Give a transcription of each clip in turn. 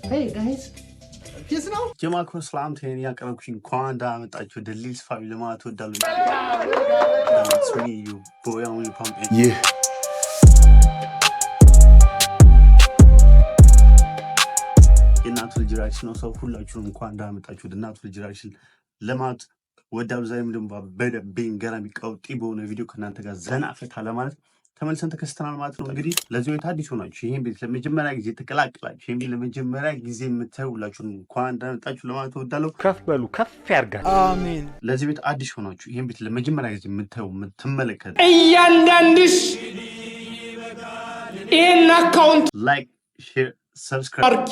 Hey guys, yes now? Jamal Slam Tani Yakan Kwanda at the least family to Dalu. That's me, you boy only pump. Yeah. Natural direction also full like you Kwanda at the natural direction. Lemat ወዳው ዛይም ደም በደብኝ ገራሚ ቀውጢ በሆነ ቪዲዮ ከናንተ ጋር ዘና ፈታ ለማለት ተመልሰን ተከስተናል ማለት ነው። እንግዲህ ለዚህ ቤት አዲስ ሆናችሁ ይሄን ቤት ለመጀመሪያ ጊዜ ተቀላቅላችሁ ይሄን ቤት ለመጀመሪያ ጊዜ የምታዩላችሁ እንኳን እንዳመጣችሁ ለማለት ወዳለው ከፍ በሉ ከፍ ያርጋል። አሜን። ለዚህ ቤት አዲስ ሆናችሁ ይሄን ቤት ለመጀመሪያ ጊዜ የምትመለከቱ እያንዳንድሽ ይሄን አካውንት ላይክ ሼር ሰብስክራይብ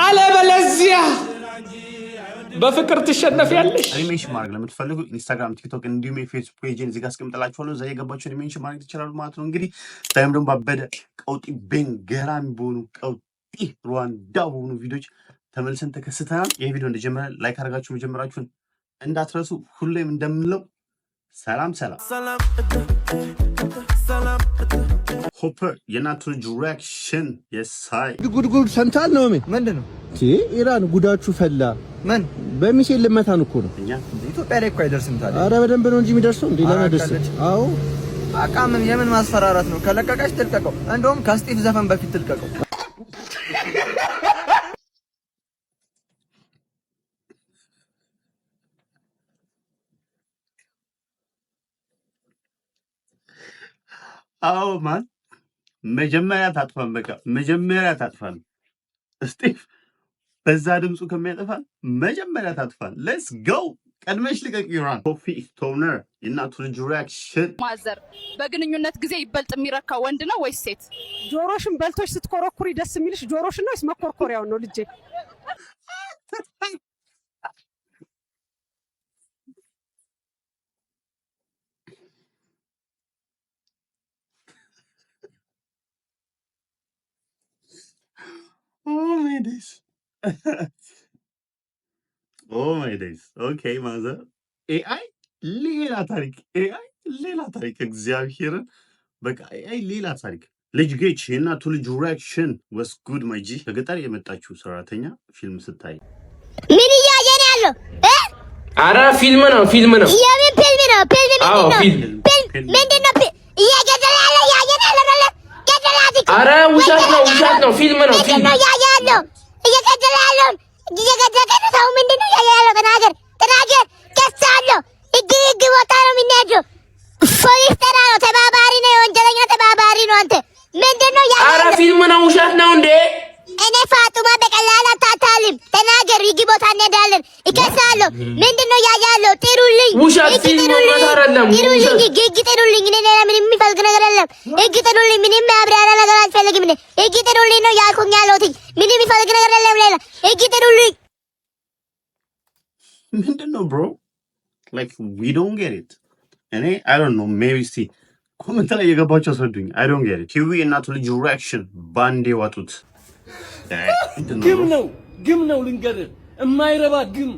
አለበለዚያ በፍቅር ትሸነፊያለሽ። አኒሜሽን ማድረግ ለምትፈልጉ ኢንስታግራም፣ ቲክቶክ እንዲሁም የፌስቡክ ፔጅን እዚህ ጋር አስቀምጥላችኋለሁ። እዛ የገባችሁ አኒሜሽን ማድረግ ትችላላችሁ ማለት ነው። እንግዲህ ዛሬም ደግሞ ባበደ ቀውጢ ገራሚ በሆኑ ቀውጢ ሩዋንዳ በሆኑ ቪዲዮዎች ተመልሰን ተከስተናል። ይሄ ቪዲዮ እንደጀመረ ላይክ አድርጋችሁ መጀመራችሁን እንዳትረሱ። ሁሌም እንደምንለው ሰላም ሆፐር የናቱን ዲሬክሽን የሳይ ጉድ ሰምታል ነው ምንድነው? ኢራን ጉዳችሁ ፈላ። ምን በሚሳኤል ልመታን እኮ ነው። ኢትዮጵያ ላይ እኮ አይደርስም ታዲያ። አረ በደንብ ነው እንጂ የሚደርሰው እንዴ ለማደርስ። አዎ በቃ ምን የምን ማስፈራራት ነው? ከለቀቀሽ ትልቀቀው። እንደውም ከስቲቭ ዘፈን በፊት ትልቀቀው። አዎ ማን መጀመሪያ ታጥፋን። በቃ መጀመሪያ ታጥፋን። ስቲቭ በዛ ድምፁ ከሚያጠፋን መጀመሪያ ታጥፋን። ሌትስ ጎ። ቀድመሽ ልቀቅ። ኢራን ኮፊ ቶነር የናቱ ልጅ ሪአክሽን ማዘር በግንኙነት ጊዜ ይበልጥ የሚረካ ወንድ ነው ወይስ ሴት? ጆሮሽን በልቶሽ ስትኮረኩሪ ደስ የሚልሽ ጆሮሽን ነው ወይስ መኮርኮሪያው ነው ልጄ? Oh my days. Okay, mother. AI ሌላ ታሪክ። AI ሌላ ታሪክ። እግዚአብሔርን በቃ AI ሌላ ታሪክ። ልጅ ጌች የናቱ ልጅ ሪአክሽን was good my G። ከገጠር የመጣችው ሰራተኛ ፊልም ስታይ ምን እያየን ያለው? አረ ፊልም ነው። የምን ፊልም ነው? አዎ ፊልም ምንድነው? እያገደለ ያለ ያየን ያለ ገደላት። አረ ውሸት ነው። ፊልም ነው። እየገደለ ያለው እየገደለ ሰው ምንድነው ያያለው? ተናገር ከሳለው እጅግ ቦታ ነው የሚነደው። ፖሊስ ጠራ ነው። ተባባሪ ነው። ወንጀለኛ ተባባሪ ነው። አንተ ምንድነው ያያለው? አረ ፊልም ነው። ውሸት ነው እንዴ? እኔ ፋጡማ በቀላል አታታልም። ተናገር። ይግ ቦታ እንሄዳለን። እከሳለሁ። ምንድነው ያያለው? ጥሩልኝ። ውሸት ፊልም ነው አይደለም። ጥሩልኝ። እጅ ጥሩልኝ። እኔ ምንም የሚፈልግ ነገር የለም። እጅ ጥሩልኝ። ምንም ማብራሪያ ነገር አልፈልግም። እጅ ጥሩልኝ ነው ያልኩኝ ያለሁት። ምንም የሚፈልግ ነገር የለም። ሌላ እጅ ጥሩልኝ። ምንድነው bro? Like we don't get it. እኔ I don't know, maybe see ኮሜንት ላይ የገባችሁ አስረዱኝ። I don't get it. ኪዊ እናቱ ልጅ ሪአክሽን ባንዴ ዋጡት። ግም ነው ልንገርህ፣ የማይረባ ግም።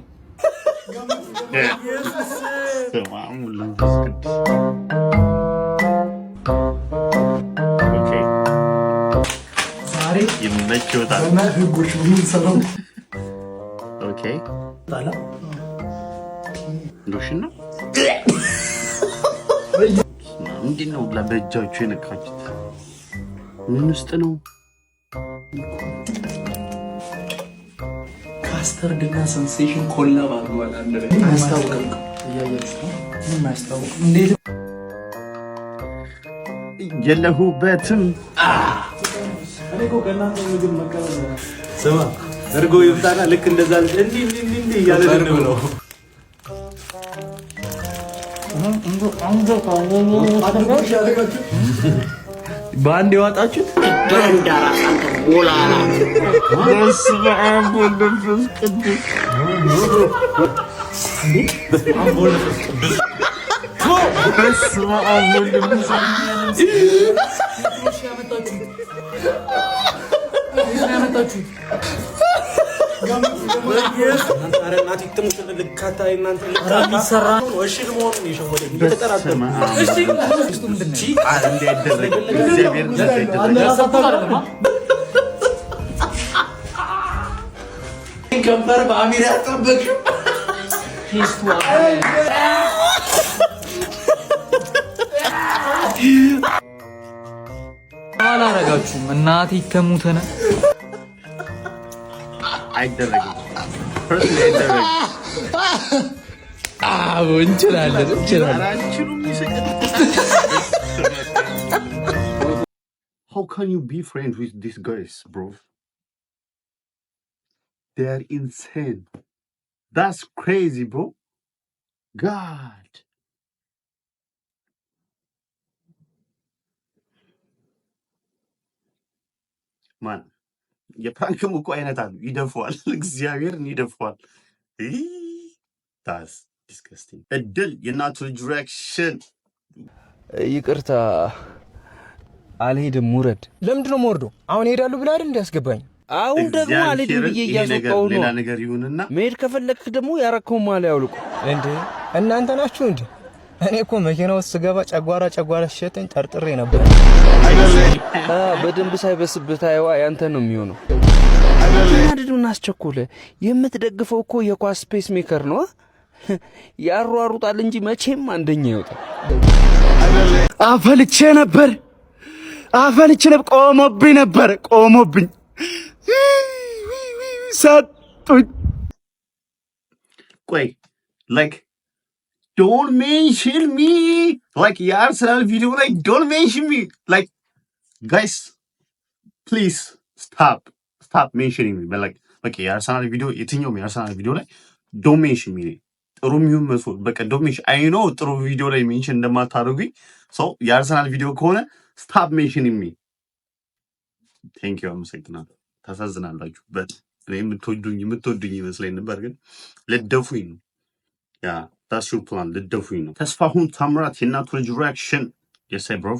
ዛሬ ይመችዎታል። ኦኬ ታላ ሎሽን ነው ምንድነው? ለበጃችሁ የነካችሁት ምን ውስጥ ነው? ካስተርድና ሰንሴሽን ኮላብ አድርጓል። አንድ ላይ ማስታወቅ እያያችሁ ምን ማስታወቅ እንዴት የለሁበትም። እኮ ከእናንተ ምግብ መቀበል ስማ፣ እርጎ ይብታና ልክ እንደዛ እንዲህ እያለ ነው። በአንድ የዋጣችሁት ደንዳራስ አንተ ቦላላ። በስመ አብ ወወልድ ወመንፈስ ቅዱስ። በስመ አብ ወወልድ ወመንፈስ ቅዱስ። በርካታ እናንተ ሊሰራ ነው። እሺ ለመሆኑ ይሸወደኝ እየተጠራጠሩ እስቲ ውስጡ ምንድነው? እንደ ያደረገ እግዚአብሔር ከንፈር በአሚር ያጠበቅሽው አላረጋችሁም። እናቴ ተሙተነ አይደረግም። አይደረግም። እንችላለን። How can you be friends with these guys, bro? They are insane. That's crazy, bro. God. Man, የፕራንክም እኮ አይነት አሉ። ይደፋዋል፣ እግዚአብሔርን ይደፋዋል። That's disgusting. እድል የእናቱ ልጅ ሪአክሽን። ይቅርታ አልሄድም። ውረድ። ለምንድን ነው የምወርደው? አሁን እሄዳለሁ ብለህ አይደል እንዲያስገባኝ? አሁን ደግሞ አልሄድም ብዬ እያስወጣሁ ነው። ሌላ ነገር ይሁንና መሄድ ከፈለግህ ደግሞ ያረከውን ማሊያ ያውልቁ። እንዴ እናንተ ናችሁ እንዴ? እኔ እኮ መኪና ውስጥ ስገባ ጨጓራ ሸተኝ ጠርጥሬ ነበር። በደንብ ሳይበስብህ ታየዋ ያንተ ነው የሚሆነው። አድዱን አስቸኮለ። የምትደግፈው እኮ የኳስ ስፔስ ሜከር ነው። ያሯሩጣል እንጂ መቼም አንደኛ ይወጣል። አፈልቼ ነበር። ቆሞብኝ ነበር። ሰጡኝ። ቆይ ላይክ don't mention me like የአርሰናል ቪዲዮ ላይ don't mention me like guys please stop mentioning me but like የአርሰናል ቪዲዮ የትኛውም የአርሰናል ቪዲዮ ላይ don't mention me ጥሩ የሚሆን መስሎ በቃ don't mention I know ጥሩ ቪዲዮ ላይ ሜንሽን እንደማታደርጉኝ so የአርሰናል ቪዲዮ ከሆነ stop mentioning me thank you አመሰግናለሁ። ታሳዝናላችሁ በት እኔ የምትወዱኝ ይመስለኝ ነበር ግን ልደፉኝ ነው ያ that's your plan ልደፉኝ ነው። ተስፋሁን ታምራት የእናቱ ልጅ ሪአክሽን yes I bro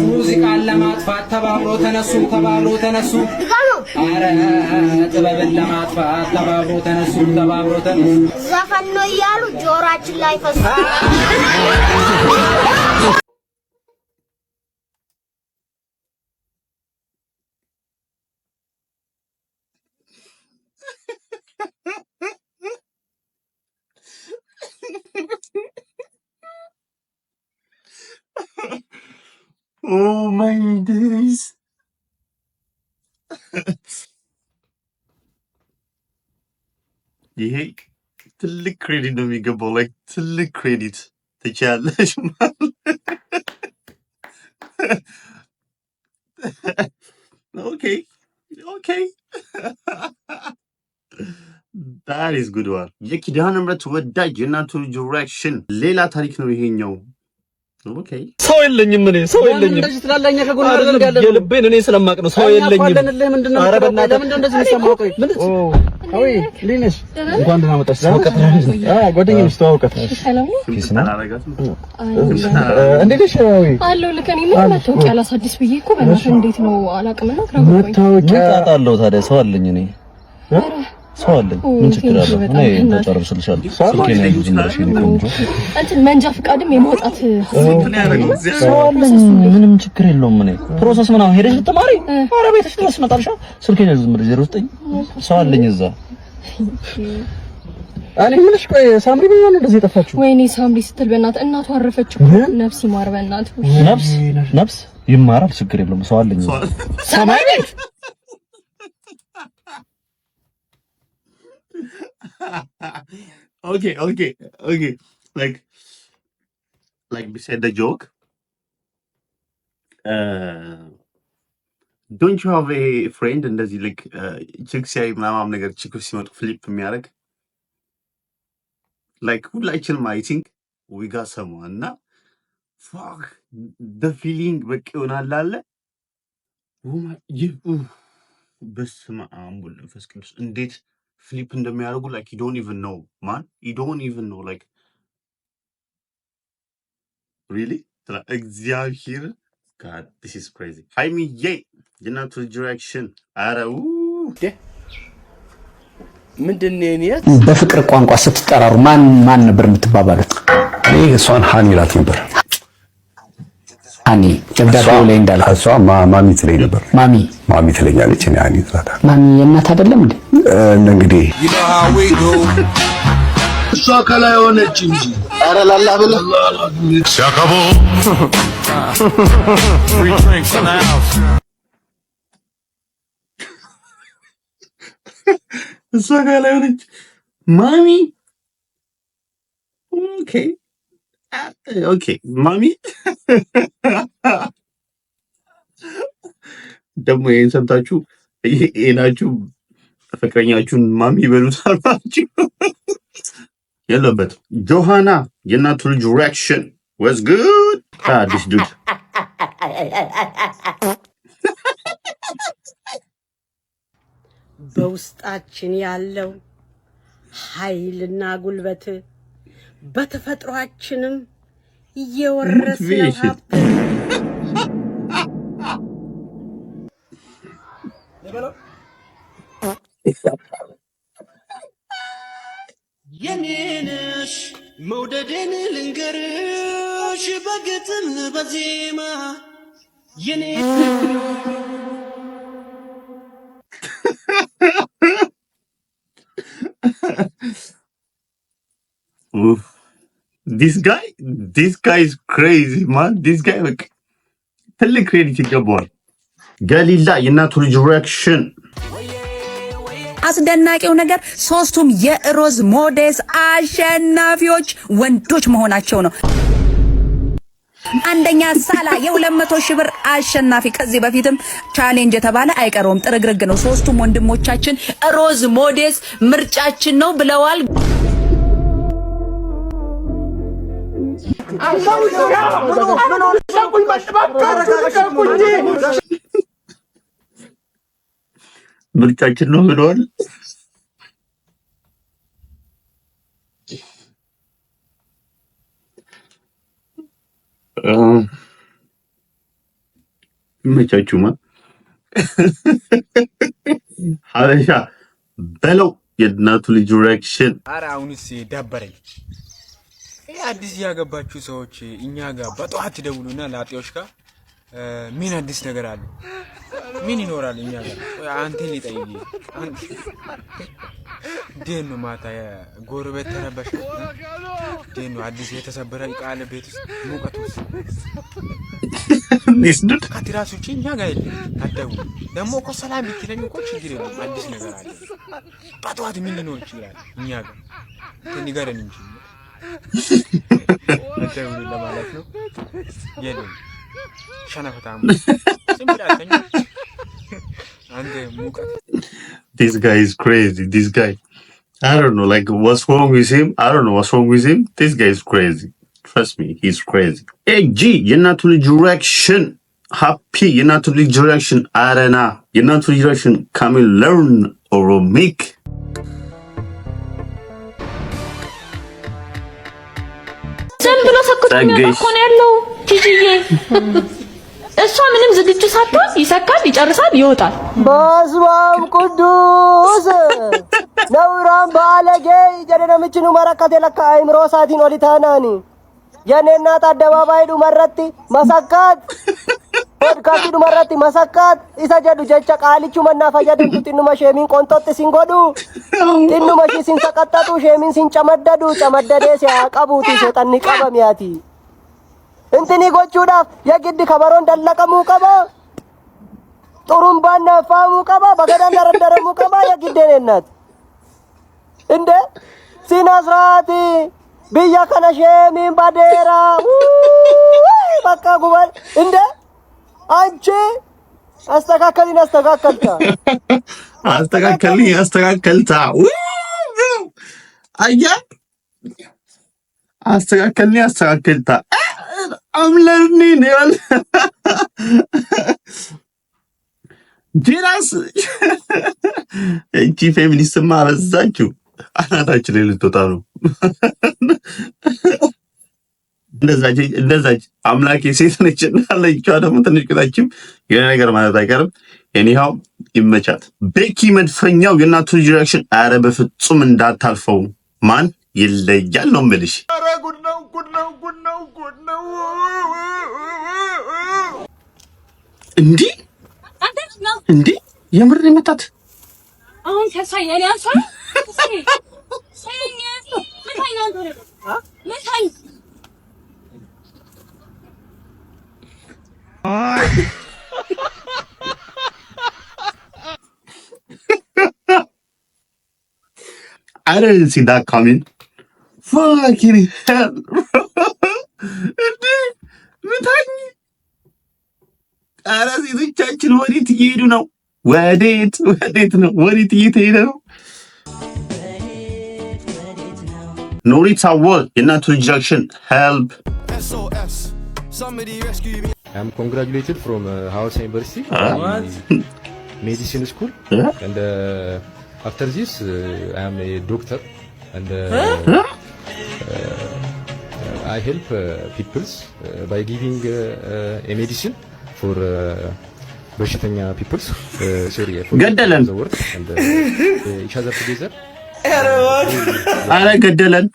ሙዚቃን ለማጥፋት ተባብሮ ተነሱ አረ ጥበብን ለማጥፋት ተባብሮ ተነሱ ዘፈን ነው እያሉ ጆሮአችን ላይ ፈሱ። oh my days ይሄ ትልቅ ክሬዲት ነው የሚገባው like ትልቅ ክሬዲት ትችያለሽ okay that is good one የኪዳነ ምሕረት ወዳጅ የእናቱ ልጅ ሪአክሽን ሌላ ታሪክ ነው ይሄኛው። Okay. ሰው የለኝም እኔ ሰው የለኝም። እንደዚህ ትላለኛ ከጎን አይደለም ያለው የልቤን እኔ ስለማቅ ነው። ሰው የለኝም። ኧረ በእናትህ ለምን እንደዚህ የሚሰማው? ቆይ ምን አይ ሊነሽ እንኳን ደህና መጣሽ። ተዋውቀት ጓደኛዬ ነሽ። ተዋውቀት ሰላም ነው። እንዴት ነሽ? አለው ለከኔ ምን መታወቂያ አላሳድስ ብዬ እኮ በእናትህ እንዴት ነው አላቅምና ክራም ነው። መታወቂያ ታጣለው ታዲያ ሰው አለኝ እኔ ሰው አለኝ። ምን ችግር አለው? እኔ ተጨርሽልሻለሁ። ስልኬን ያዙት እንደሽ ቆንጆ እንትን መንጃ ፈቃድም የማውጣት ሰው አለኝ። ምንም ችግር የለውም። እኔ ፕሮሰስ ምናምን ሄደሽ ልትማሪ ኧረ ቤትሽ ድረስ መጣልሻ። ስልኬን ያዙት ምር 09 ሰው አለኝ እዛ። እኔ ምንሽ ቆይ ሳምሪ ምን ነው እንደዚህ የጠፋችሁ? ወይኔ ሳምሪ ስትል በእናትህ እናቷ አረፈች እኮ። ነፍስ ይማር በእናትህ። ነፍስ ይማራል። ችግር የለውም። ሰው አለኝ ሰማይ ቤት okay. Like beside the joke, don't you have a friend እንደዚህ like ቺክ ሲያይ ምናምን ነገር ቺክ ሲመጡ ፍሊፕ የሚያደርግ like ሁላችንም I think we got someone እና fuck the feeling በቃ ይሆናል አለ በስመ አብ ወወልድ ወመንፈስ ቅዱስ እንዴት flip እንደሚያደርጉ like you don't even know man you don't even know like really እግዚአብሔር God, this is crazy. ሃይሚዬ የእናቱ ልጅ ሪአክሽን አረው ምንድነው የኔት በፍቅር ቋንቋ ስትጠራሩ ማን ነበር የምትባባሉት? እኔ እሷን ሃኒ እላት ነበር። ሃኒ ደብዳቤው ላይ እንዳልኩ እሷ ማሚ ትለኝ ነበር። ማሚ ትለኛለች። እኔ ሃኒ እላታለሁ። ማሚ የእናት አይደለም እንዴ? እንግዲህ እሷ ከላይ ሆነች እንጂ ኧረ ላላ ብለህ ሲያቀቦ እሷ ከላይ ሆነች ማሚ ኦኬ ማሚ ደግሞ ይሄን ሰምታችሁ ይሄናችሁ ፍቅረኛችሁን ማሚ በሉታል ማለት የለበት። ጆሃና የእናቱ ልጅ ሪአክሽን was good. This dude በውስጣችን ያለው ኃይልና ጉልበት በተፈጥሯችንም እየወረስነው ሀብት የኔነሽ መውደዴን ልንገርሽ በግጥም በዜማ የኔ this guy is crazy man. This guy like ትልቅ ክሬዲት ይገባዋል። ገሊላ የእናቱ ልጅ ሪአክሽን አስደናቂው ነገር ሶስቱም የሮዝ ሞዴስ አሸናፊዎች ወንዶች መሆናቸው ነው። አንደኛ ሳላ የ200,000 ብር አሸናፊ። ከዚህ በፊትም ቻሌንጅ የተባለ አይቀርም ጥርግርግ ነው። ሶስቱም ወንድሞቻችን ሮዝ ሞዴስ ምርጫችን ነው ብለዋል። ምርጫችን ነው ብለዋል። መቻቹማ ሀበሻ በለው የእናቱ ልጅ ሪአክሽን። ኧረ አሁንስ ደበረኝ። አዲስ ያገባችሁ ሰዎች እኛ ጋር በጠዋት ደውሉና ላጤዎች ጋር ምን አዲስ ነገር አለ? ምን ይኖራል እኛ ጋር? አንተ ሊጠይቅ አንተ ደኑ ማታ ጎረቤት ተረበሸ። ደኑ አዲስ የተሰበረ ቃል ቤት ውስጥ ሙቀት ውስጥ ኒስዱት ከትራስ ውጪ እኛ ጋር የለም። አትደውል ደግሞ እኮ ሰላም ብትለኝ እኮ ችግር የለም። አዲስ ነገር አለ። በጠዋት ምን ሊኖር ይችላል እኛ ጋር? ንገረን እንጂ አትደውል ለማለት ነው። የለም ሸነፈታም ሲምራተኛ አንተ ሙቀት። This guy is crazy. This guy, I don't know, like what's wrong with him? I don't know what's wrong with him. This guy is crazy. Trust me, he's crazy. Hey G, የእናቱ ልጅ ሪአክሽን happy. የእናቱ ልጅ ሪአክሽን አረና የእናቱ ልጅ ሪአክሽን can we learn or make? ዝም ብሎ ሰክቶኛ ተኮነ ያለው ጂጂዬ እሷ ምንም ዝግጁ ሳትሆን ይሰካል፣ ይጨርሳል፣ ይወጣል። በስመ አብ ቅዱስ ነውራም ባለጌ ጀደነምችኑ መረከት የለካ አይምሮ ሳቲን ኦሊታናኒ የኔናት አደባባይ ዱመረቲ መሰካት ፖድካስት ዱመረቲ መሰካት ኢሰጀዱ ጀቻ ቃልቹ መናፈየደምቱ ጢኑመ ሼሚን ቆንጦጥ ሲንጎዱ ጢኑመ ሲን ሰቀጠጡ ሼሚን ሲንጨመደዱ ጨመደዴ ሲያቀቡቲ ሶጠኒ ቀበሚያቲ እንትኒ ጎቹዳፍ የግድ ከበሮን ደለቀሙ ቀባ ጥሩምባን ነፋሙ ቀባ በገዳን ደረደረሙ ቀባ የግድ ነነት እንደ ሲናስራቲ ብያ ከነሸሚን ባዴራ በቃ ጉባል እንደ አንቺ አስተካከልታ አያ አስተካከልታ አምለርኒ ነው ጂራስ እቺ ፌሚኒስት ማበዛችሁ አናታችን ላይ ልትወጣ ነው። እንደዛች አምላክ የሴት ነች እና ለቿ ደግሞ ትንሽ ቅጣችም የሆነ ነገር ማለት አይቀርም። ኤኒሃው ይመቻት። ቤኪ መድፈኛው የእናቱ ልጅ ሪአክሽን አረ በፍጹም እንዳታልፈው ማን ይለያል ነው የምልሽ። ኧረ ጉድ ነው ጉድ ነው ጉድ ነው ጉድ ነው። እንዴ የምር የመታት አሁን ከሳይ እኔ አንሳ I didn't see that coming. Fucking hell. ኧረ ሴቶቻችን ወዴት እየሄዱ ነው? ወዴት ነው? ወዴት እየተሄደ ነው? ኖሪት አወል የእናቱ ልጅ ሪአክሽን help. I'm congratulated from Hausa University medicine school and after this I am a doctor and I help people by giving a medicine for በሽተኛ peoples sorry ገደለን and each other together አረ ገደለን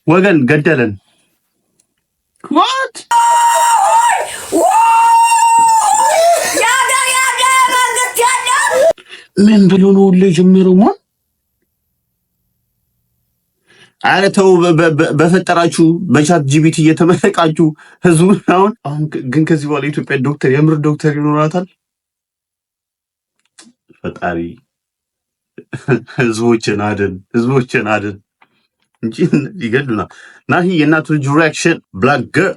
ወገን ገደለን what ምን ብሎ ነው ለጀመረው ማን አረ ተው በፈጠራችሁ በቻት ጂቢቲ እየተመረቃችሁ ህዝቡ አሁን ግን ከዚህ በኋላ ኢትዮጵያ ዶክተር የምር ዶክተር ይኖራታል ፈጣሪ ህዝቦችን አድን እንጂ ይገድሉና ናሂ የእናቱ ልጅ ሪአክሽን ብላክ ገር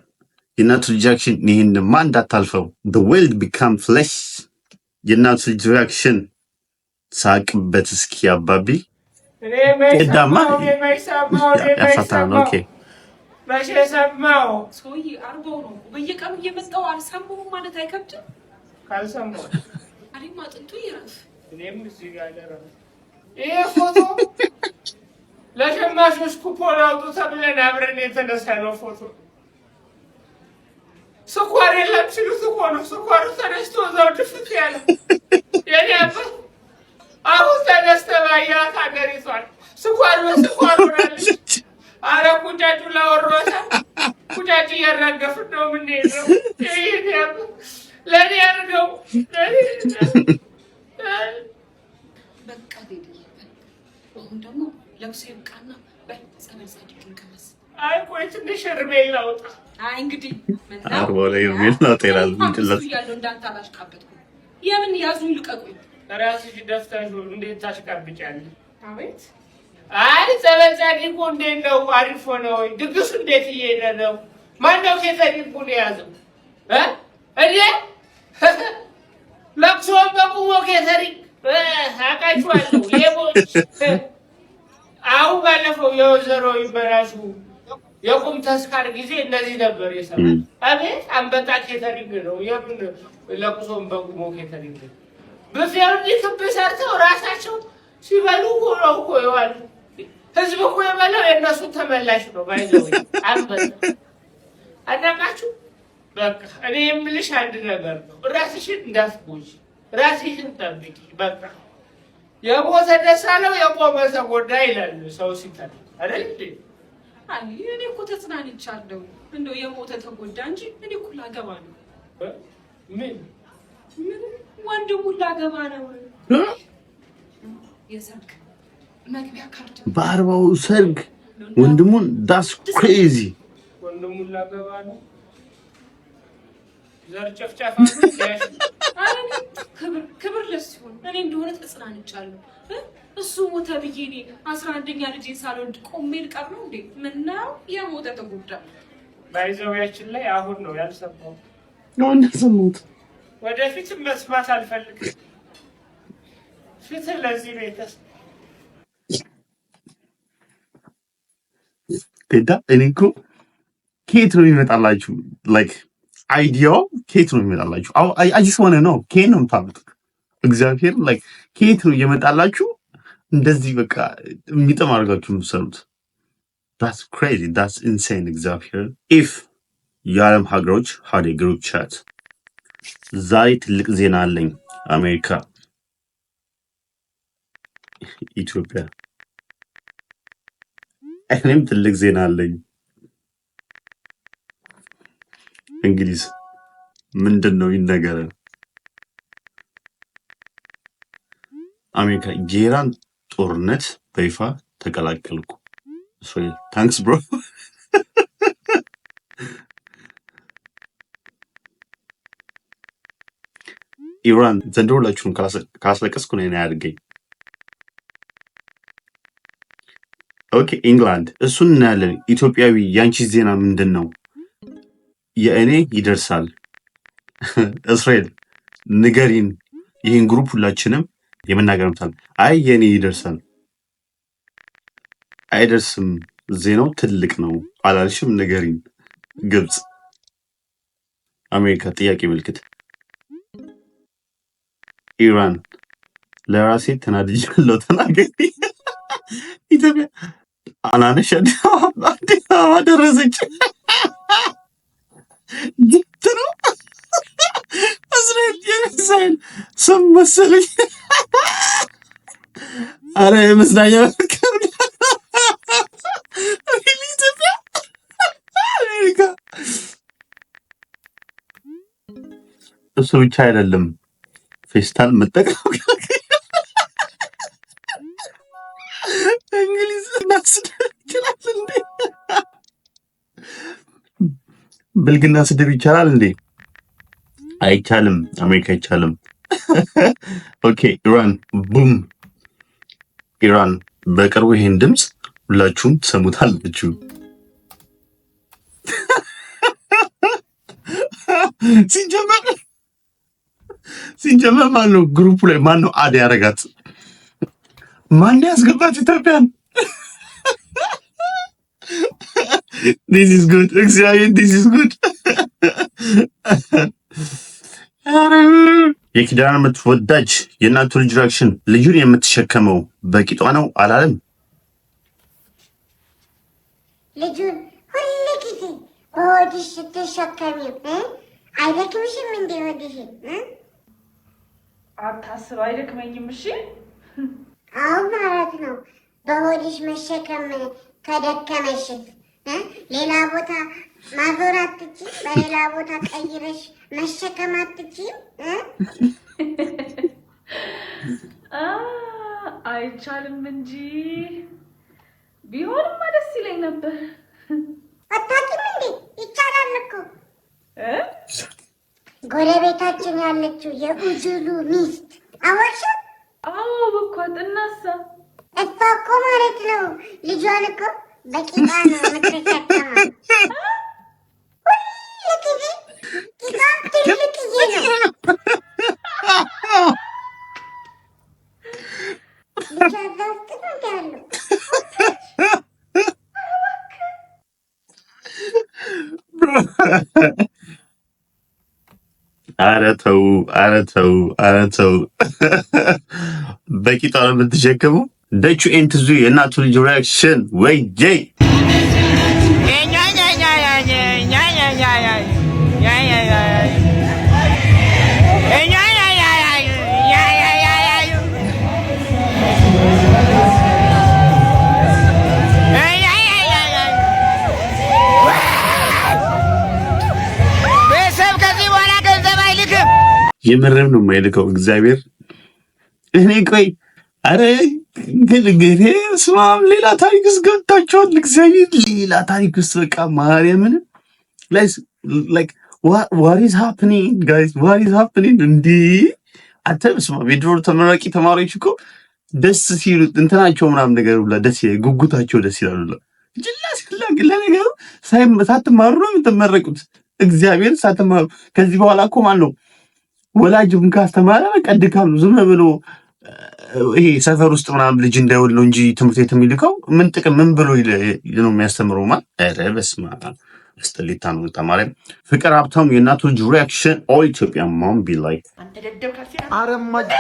የእናቱ ልጅ ሪአክሽን ይሄን ማን እንዳታልፈው the world become flesh የእናቱ ልጅ ሪአክሽን ሳቅበት እስኪ አባቢ እዳማ ያፈታን ኦኬ ማሽ ሰማው ሰውዬ አርጎው ነው በየቀኑ እየመጣው አልሰማሁም ማለት አይከብድም ካልሰማው አሪማ ጥንቱ ይረፍ እኔም እዚህ ጋር ደረሰ ይሄ ፎቶ ለሸማቾች ኩፖን አውጡ ተብለን አብረን የተነሳነው ፎቶ ስኳር የለም ሲሉት እኮ ነው ስኳሩ ተነስቶ እዛው ድፍት ያለ የኔ አባት አሁን ተነስተህ ባያት ሀገሪቷን ስኳር በስኳር ሆናለች። አረ ቁጫጩ ላወሮታ ቁጫጭ እያራገፍን ነው የምንሄደው። ይሄን ያብ ለኔ አድርገው በቃ ዴዲ አሁን ደግሞ ለብሶ ይብቃና በጸበል ጻድቅን ከመስ አይ ቆይ ትንሽ እርሜል ላውጣ። አይ እንግዲህ አርቦ ላይ እርሜል ላውጣ ይላል እንጥላት ያለው እንዳታላሽቃበትኩ የምን ያዙኝ ልቀቁኝ ራስሽ ደፍተሽ እንዴት ታሽቃብጫለሽ? አቤት አይ ጸበል ጻድቁ እንዴት ነው? አሪፍ ነው ወይ? ድግሱ እንዴት እየሄደ ነው? ማነው ኬተሪንጉን የያዘው? እኔ ለቅሶ በቁሞ ኬተሪንግ አውቃችኋለሁ። ሌቦች አሁን ባለፈው የወይዘሮ ይበራሹ የቁም ተስካር ጊዜ እነዚህ ነበር የሰማው። አቤት አንበጣ ኬተሪንግ ነው። የምን ለቅሶም በቁሞ ኬተሪንግ በፊያው ዲክብ ሰርተው ራሳቸው ሲበሉ ነው እኮ ይዋሉ። ህዝብ እኮ የበላው የእነሱ ተመላሽ ነው። ባይዘው አንበጣ አናቃችሁ። በቃ እኔ የምልሽ አንድ ነገር ነው። ራስሽን እንዳትጎጂ፣ ራስሽን ጠብቂ። በቃ የሞተ ደስ አለው የቆመ ተጎዳ ይላል ሰው ሲተል አይደል እንዴ? አይ እኔ እኮ ተጽናንቻለሁ። እንደው የሞተ ተጎዳ እንጂ እኔ እኮ ላገባ ነው። ምን ወንድሙ ላገባ ነው። የሰርግ መግቢያ ካርድ በአርባው ሰርግ ወንድሙን ዳስ ክሬዚ ወንድሙን ላገባ ነው። ዘር ጨፍጫፋ ክብር ለሱ ይሁን። እኔ እንደሆነ ተጽናንቻለሁ። እሱ ሞተ ብዬ እኔ 11ኛ ልጄን ሳልወልድ ቆሜ ልቀር ነው እንዴ? ምነው የሞተ ተጎዳ። ባይዘውያችን ላይ አሁን ነው ያልሰማው ነው እንደሰሙት ወደፊትም መስማት አልፈልግም። ፍትህ ለዚህ ቤተሰብ ቴዳ እኔ እኮ ከየት ነው የሚመጣላችሁ? ላይክ አይዲያው ከየት ነው የሚመጣላችሁ? አይ ጀስት ዋና ነው ከየት ነው የምታመጡት? እግዚአብሔር ላይክ ከየት ነው እየመጣላችሁ? እንደዚህ በቃ የሚጥም አድርጋችሁ የምትሰሩት that's crazy, that's insane. እግዚአብሔር if የዓለም ሀገሮች had a group chat ዛሬ ትልቅ ዜና አለኝ። አሜሪካ፣ ኢትዮጵያ፣ እኔም ትልቅ ዜና አለኝ። እንግሊዝ ምንድን ነው ይነገረን? አሜሪካ የኢራን ጦርነት በይፋ ተቀላቀልኩ። ታንክስ ብሮ። ኢራን ዘንድሮ ሁላችሁም ካስለቀስኩ ነው ያድርገኝ። ኦኬ ኢንግላንድ እሱን እናያለን። ኢትዮጵያዊ ያንቺ ዜና ምንድን ነው? የእኔ ይደርሳል። እስራኤል ንገሪን። ይህን ግሩፕ ሁላችንም የመናገር ምታል። አይ የእኔ ይደርሳል። አይደርስም፣ ዜናው ትልቅ ነው አላልሽም? ንገሪን። ግብፅ፣ አሜሪካ ጥያቄ ምልክት። ኢራን ለራሴ ተናድጃለሁ፣ ተናገሪ። ኢትዮጵያ አናነሽ አዲስ አበባ ደረሰች። ግት ነው እስራኤል የእስራኤል ስም መሰለኝ። አረ የመዝናኛ መልካም ኢትዮጵያ አሜሪካ። እሱ ብቻ አይደለም ፌስታል መጠቀም እንግሊዝ ማስደብ ይችላል እንዴ? ብልግና ስድብ ይቻላል እንዴ? አይቻልም። አሜሪካ አይቻልም። ኦኬ ኢራን ቡም። ኢራን በቅርቡ ይሄን ድምፅ ሁላችሁም ትሰሙታላችሁ። ሲጀመር ማነው ግሩፑ ላይ ማነው አድ ያረጋት? ማን ያስገባት ኢትዮጵያን? this is good እግዚአብሔር this is good። የኪዳነ ምሕረት ወዳጅ የእናቱ ልጅ ሪአክሽን ልጁን የምትሸከመው በቂጧ ነው አላለም? ልጁን ሁሉ ጊዜ በሆድሽ ስትሸከሚው አይደክምሽም እንዴ? ወዲህ አታስብ፣ አይደክመኝም። እሺ አሁን ማለት ነው በሆድሽ መሸከም ከደከመሽ ሌላ ቦታ ማዞር አትችይም፣ በሌላ ቦታ ቀይረሽ መሸከም አትችይም። አይቻልም እንጂ ቢሆንማ ደስ ይለኝ ነበር። አታውቂም እንዴ? ይቻላል እኮ። ጎረቤታችን ያለችው የኡዙሉ ሚስት አወቅሽው? አዎ በኳት። እናሳ እሷ እኮ ማለት ነው ልጇን እኮ በቂጣ ነው የምትሸከመው። ሁሉ ጊዜ ቂጣ ትልቅዬ ነው። ልጇ እዛ ውስጥ ነው እንዲ ያለው። ኧረ ተው፣ ኧረ ተው፣ ኧረ ተው። በቂጧ ነው የምትሸከመው። ደቹ ኤንትዙ የእናቱ ልጅ ሪአክሽን ወይ ጄ የምርም ነው የማይልከው እግዚአብሔር። እኔ ቆይ አረ ግን ስማም ሌላ ታሪክ ውስጥ ገብታችኋል። እግዚአብሔር ሌላ ታሪክ ውስጥ በቃ ማርያምን like what is happening guys, what is happening? እንዴ አተብስማ የድሮ ተመራቂ ተማሪዎች እኮ ደስ ሲሉ እንትናቸው ምናምን ነገር ብላ ደስ ጉጉታቸው ደስ ይላሉ። ጅላስ ለነገሩ ሳትማሩ ነው የምትመረቁት። እግዚአብሔር ሳትማሩ ከዚህ በኋላ እኮ ማን ነው ወላጅም ካስተማረ በቃ ድካም ነው። ዝም ብሎ ይሄ ሰፈር ውስጥ ምናምን ልጅ እንዳይወል ነው እንጂ ትምህርት ቤት የሚልከው ምን ጥቅም ምን ብሎ ነው የሚያስተምረው? ማ ኧረ በስመ አብ አስጠሊታ ነው። ተማሪም ፍቅር ሀብታሙ የእናቱ ልጅ ሪአክሽን ኦል ኢትዮጵያ ማም ቢ ላይ አረማጅ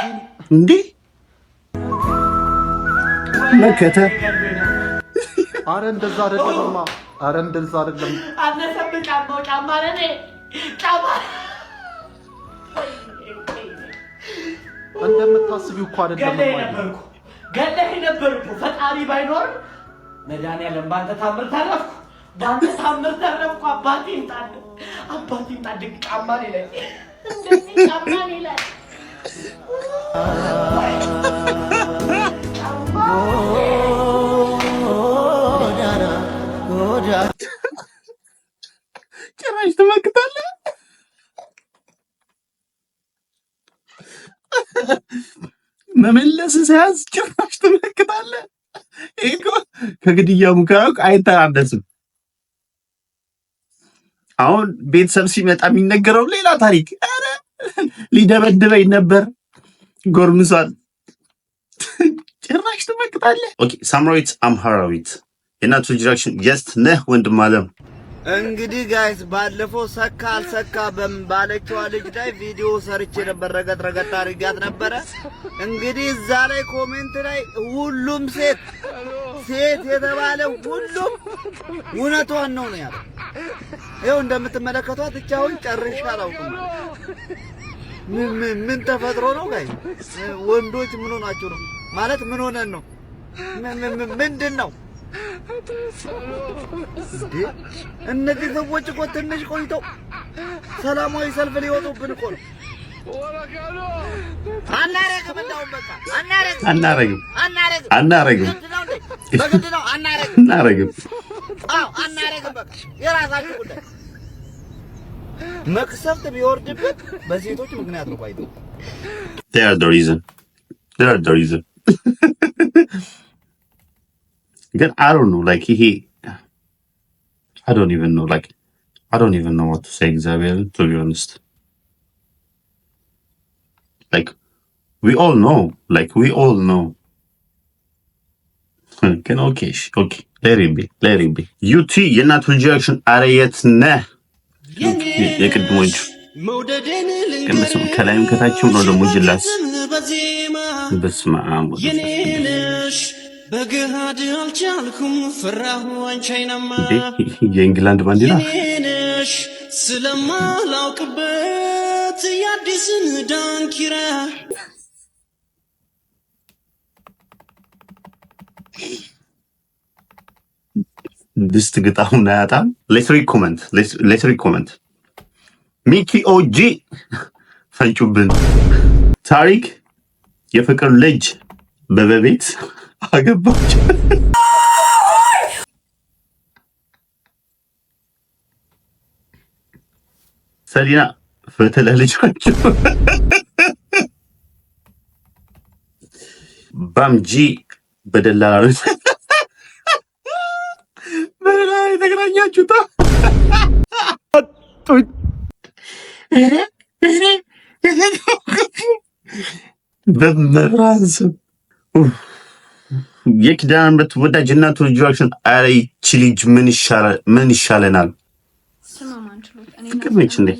እንዴ መከተ አረ እንደዛ አይደለምማ። አረ እንደዛ አይደለም። አነሰብ ጫማ ነኔ ጫማ እንደምታስቢው እኮ አይደለም። ገለህ ነበርኩ ፈጣሪ ባይኖር መድኃኒዓለም ባንተ ታምር ተረፍኩ። አባቴን ጣድ ጫማ ላይ እንደዚህ ጫማ ላይ ጭራሽ ትመክታለህ። መመለስ ሳያዝ ጭራሽ ትመክታለህ። ይሄ እኮ ከግድያ ሙከራ አይተናነስም። አሁን ቤተሰብ ሲመጣ የሚነገረው ሌላ ታሪክ። ኧረ ሊደበድበኝ ነበር ጎርምሷል። ጭራሽ ትመክታለህ። ኦኬ ሳምራዊት አምሃራዊት የእናቱ ልጅ ሪአክሽን ጀስት ነህ ወንድም አለም። እንግዲህ ጋይስ ባለፈው ሰካ አልሰካ ባለችዋ ልጅ ላይ ቪዲዮ ሰርቼ ነበር። ረገጥ አድርጋት ነበረ። እንግዲህ እዛ ላይ ኮሜንት ላይ ሁሉም ሴት የተባለ ሁሉም እውነቷን ነው ያለው። ይኸው እንደምትመለከቷት እቻውን ጨርሼ አላውቅም። ምን ተፈጥሮ ነው ጋይስ? ወንዶች ምን ሆናችሁ ነው ማለት? ምን ሆነን ነው? ምንድን ነው እነዚህ ሰዎች እኮ ትንሽ ቆይተው ሰላማዊ ሰልፍ ሊወጡብን እኮ ነው። አናረግም እንደውም በቃ አናረግም። በግድ ነው አናረግም። አዎ አናረግም። በቃ የራሳችሁ ጉዳይ። መቅሰፍት ቢወርድብን በሴቶች ምክንያት ነው። ቆይቶ they are the reason ግን I don't know like I don't even know what to say እግዚአብሔር to be honest like we all know can okay let it be UT የእናቱ ልጅ ሪአክሽን አረ የት ነህ የቅድሞቹ ከመስም ከላይም ከታችም ነው ደግሞ ጅላስ በስመ አብ በግሃድ አልቻልኩም ፍራሁ አንቻይናማ የእንግላንድ ባንዲራ ስለማላውቅበት የአዲስን ዳንኪራ ድስት ግጣሙን አያጣም። ሌትሪ ኮመንት ሚኪ ኦጂ ፈንጩብን ታሪክ የፍቅር ልጅ በበቤት አገባች። ሰሊና ፍትህ ለልጃቸው። ባምጂ በደላላ በደላላ የተገናኛችሁታ በመብራን ስም የኪዳነ ምሕረት ወዳጅ እናቱ ልጅ ሪአክሽን አረ ይቺ ልጅ ምን ይሻለናል? ፍቅር ነች እንዴ?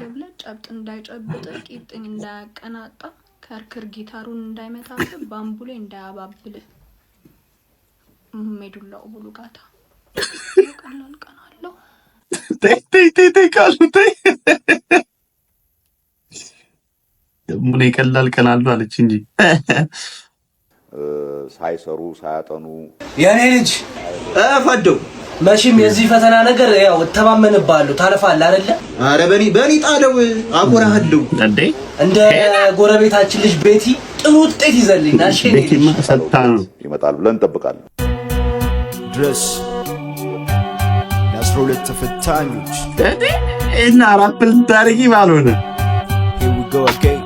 ጨብጥ እንዳይጨብጥ ቂጥኝ እንዳያቀናጣ ከርክር ጊታሩን እንዳይመታብ ባምቡሌ እንዳያባብል ሜዱላው ቡሉጋታ ቀላል ቀናለው ተይ ቃሉ ተይ ደሞ ቀላል ቀናለው አለች እንጂ ሳይሰሩ ሳያጠኑ የኔ ልጅ ፈደው መቼም የዚህ ፈተና ነገር ያው ተማመንባለሁ ታለፋለህ አይደለ? አረ በኒ ጣለው አቆራህልው እንደ ጎረቤታችን ልጅ ቤቲ ጥሩ ውጤት ይዘልኝናል። ቤቲ ማሰጣን ይመጣል ብለን እንጠብቃለን። ድረስ ለ12 ተፈታኞች እና ራፕል ታሪክ ባልሆነ here we go again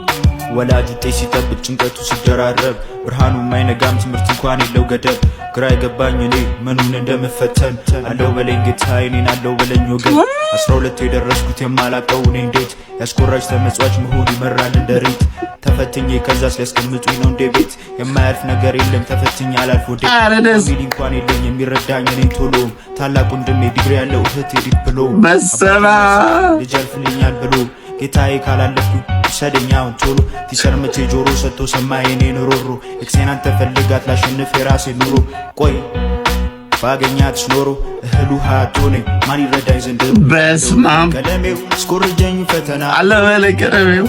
ወላጅ ውጤት ሲጠብቅ ጭንቀቱ ሲደራረብ ብርሃኑ ማይነጋም ትምህርት እንኳን የለው ገደብ ግራ የገባኝ እኔ ምኑን እንደምፈተን አለው በለኝ ጌታ እኔን አለው በለኝ ወገን 12 የደረስኩት የማላቀው እኔ እንዴት ያስቆራጭ ተመጽዋች መሆን ይመራል እንደ ሬት ተፈትኜ ከዛስ ሊያስቀምጡኝ ነው እንደ ቤት የማያልፍ ነገር የለም ተፈትኜ አላልፍ ወዴ ሚል እንኳን የለኝ የሚረዳኝ እኔን ቶሎ ታላቁ ወንድሜ ዲግሪ ያለው እህቴ ዲፕሎም በሰባ ልጅ አልፍልኛል ብሎ ጌታዬ ካላለፍኩ ሰደኛውን ቶሎ ቲሰርመቼ ጆሮ ሰጥቶ ሰማይ እኔን ሮሮ ኤክሴናን ተፈልጋት ላሸንፍ የራሴ ኑሮ ቆይ ባገኛትሽ ኖሮ እህሉ ሃቶኔ ማን ይረዳኝ ዘንድ በስማም ቀለሜው ስኮርጀኝ ፈተና አለው በለኝ ቀለሜው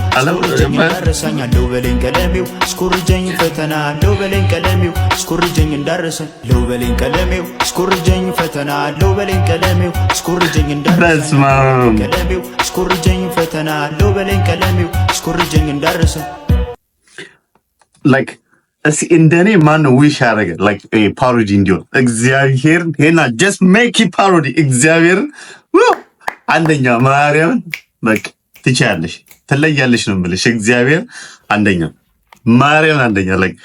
እንዳረሳኝ አለው በለኝ ቀለሜው ስኮርጀኝ ፈተና አለው በለኝ ቀለሜው ስኮርጀኝ እንዳረሳኝ አለው በለኝ ቀለሜው ስኮርጀኝ ፈተና አለው በለኝ ቀለሜው ስኮርጀኝ እንዳረሳኝ ቀለሜው ስኮርጀኝ ፈተና አለው በለኝ ቀለሜው ስኮርጀኝ እንዳረሳኝ like as እንደኔ ማን ዊሽ ያደረገ like a parody እንዲሆን እግዚአብሔር ሄና just make it parody እግዚአብሔር አንደኛ ማርያምን በቃ ትቻለሽ ትለያለሽ ነው የምልሽ እግዚአብሔር አንደኛ ማርያም አንደኛ like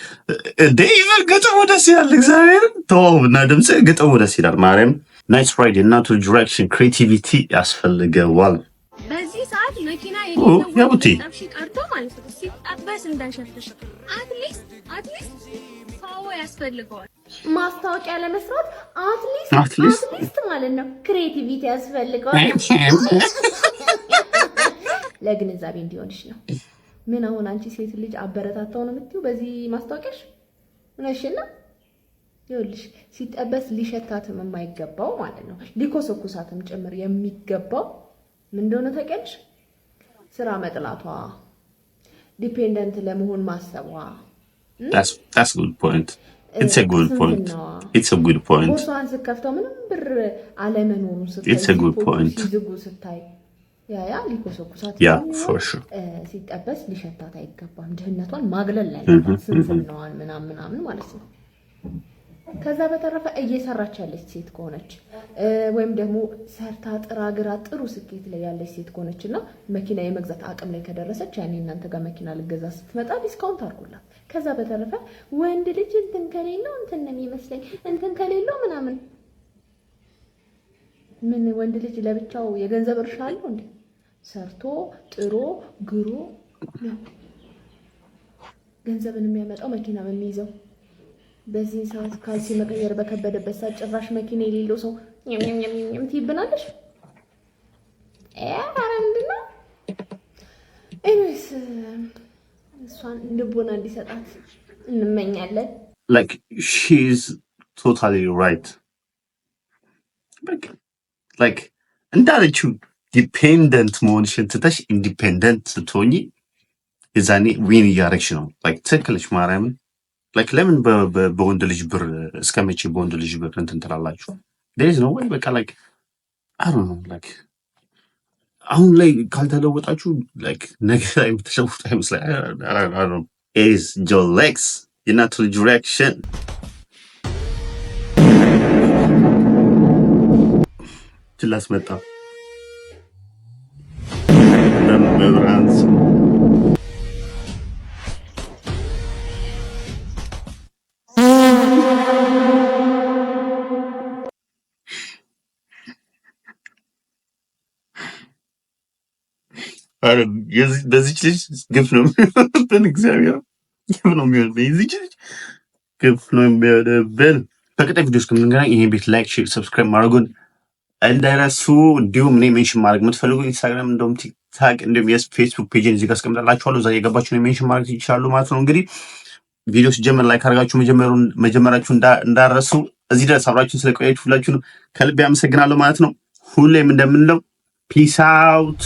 ዴይቨር ገጠው ደስ ይላል እግዚአብሔር ተውና ድምጽ ገጠው ደስ ይላል ማርያም ናይስ ፍራይዴ እና ቱ ዲሬክሽን ክሬቲቪቲ ያስፈልገዋል በዚህ ሰዓት መኪና የሌለው ታክሲ ቀርቶ ማለት ነው ሲጣበስ እንዳይሸፍሽ አትሊስት ፋዎ ያስፈልገዋል ማስታወቂያ ለመስራት አትሊስት ማለት ነው ክሬቲቪቲ ያስፈልገዋል ለግንዛቤ እንዲሆንሽ ነው ምን አሁን አንቺ ሴት ልጅ አበረታታው ነው የምትይው በዚህ ማስታወቂያሽ ነሽና ይኸውልሽ ሲጠበስ ሊሸታትም የማይገባው ማለት ነው ሊኮሰኩሳትም ጭምር የሚገባው ምን እንደሆነ ታውቂያለሽ ስራ መጥላቷ ዲፔንደንት ለመሆን ማሰቧ that's good point it's a good point ቦርሷን ስከፍተው ምንም ብር አለመኖሩን ሲዝጉ ስታይ ያ ሊኮሰኩሳት for sure ሲጠበስ ሊሸታት አይገባም ድህነቷን ማግለል ላይ ስንፍናዋን ምናምን ማለት ነው ከዛ በተረፈ እየሰራች ያለች ሴት ከሆነች ወይም ደግሞ ሰርታ ጥራ ግራ ጥሩ ስኬት ላይ ያለች ሴት ከሆነችና መኪና የመግዛት አቅም ላይ ከደረሰች ያኔ እናንተ ጋር መኪና ልገዛ ስትመጣ ዲስካውንት አድርጉላት ከዛ በተረፈ ወንድ ልጅ እንትን ከሌለው እንትን ነው የሚመስለኝ እንትን ከሌለው ምናምን ምን ወንድ ልጅ ለብቻው የገንዘብ እርሻ አለው እንዴ ሰርቶ ጥሮ ግሮ ገንዘብን የሚያመጣው መኪና በሚይዘው በዚህ ሰዓት ካልሲ መቀየር በከበደበት ሰዓት ጭራሽ መኪና የሌለው ሰው ኘም ትይብናለሽ ምንድነው ኤኒዌይስ እሷን ልቦና እንዲሰጣት እንመኛለን like she's totally right like እንዳለችው ዲፔንደንት መሆንሽን ትተሽ ኢንዲፔንደንት ስትሆኚ የዛኔ ዊን እያደረግሽ ነው like ትክክለሽ ማርያምን like ለምን በወንድ ልጅ ብር እስከመቼ በወንድ ልጅ ብር እንትን ትላላችሁ there is no way በቃ like I don't know like አሁን ላይ ካልተለወጣችሁ like ነገ ላይ የምትለወጡ አይመስለኝ I don't know is your legs you're not to direction ችላስ መጣ በብራንስ በዚች ልጅ ግፍ ነው የሚሆንብን እግዚአብሔር ግፍ ነው የሚሆንብን በዚች ልጅ ግፍ ነው የሚሆንብን በቀጣይ ቪዲዮ እስከምንገናኝ ይሄን ቤት ላይክ ሼር ሰብስክራይብ ማድረጉን እንዳይረሱ እንዲሁም እኔ ሜንሽን ማድረግ የምትፈልጉ ኢንስታግራም እንደውም ቲክታክ እንደውም የፌስቡክ ፔጅን እዚህ ጋር አስቀምጥላችኋለሁ እዛ የገባችሁ ነው ሜንሽን ማድረግ ይችላሉ ማለት ነው እንግዲህ ቪዲዮ ሲጀመር ላይክ አድርጋችሁ መጀመራችሁ እንዳረሱ እዚህ ድረስ አብራችሁን ስለቆያችሁ ሁላችሁንም ከልብ ያመሰግናለሁ ማለት ነው ሁሌም እንደምንለው ፒስ አውት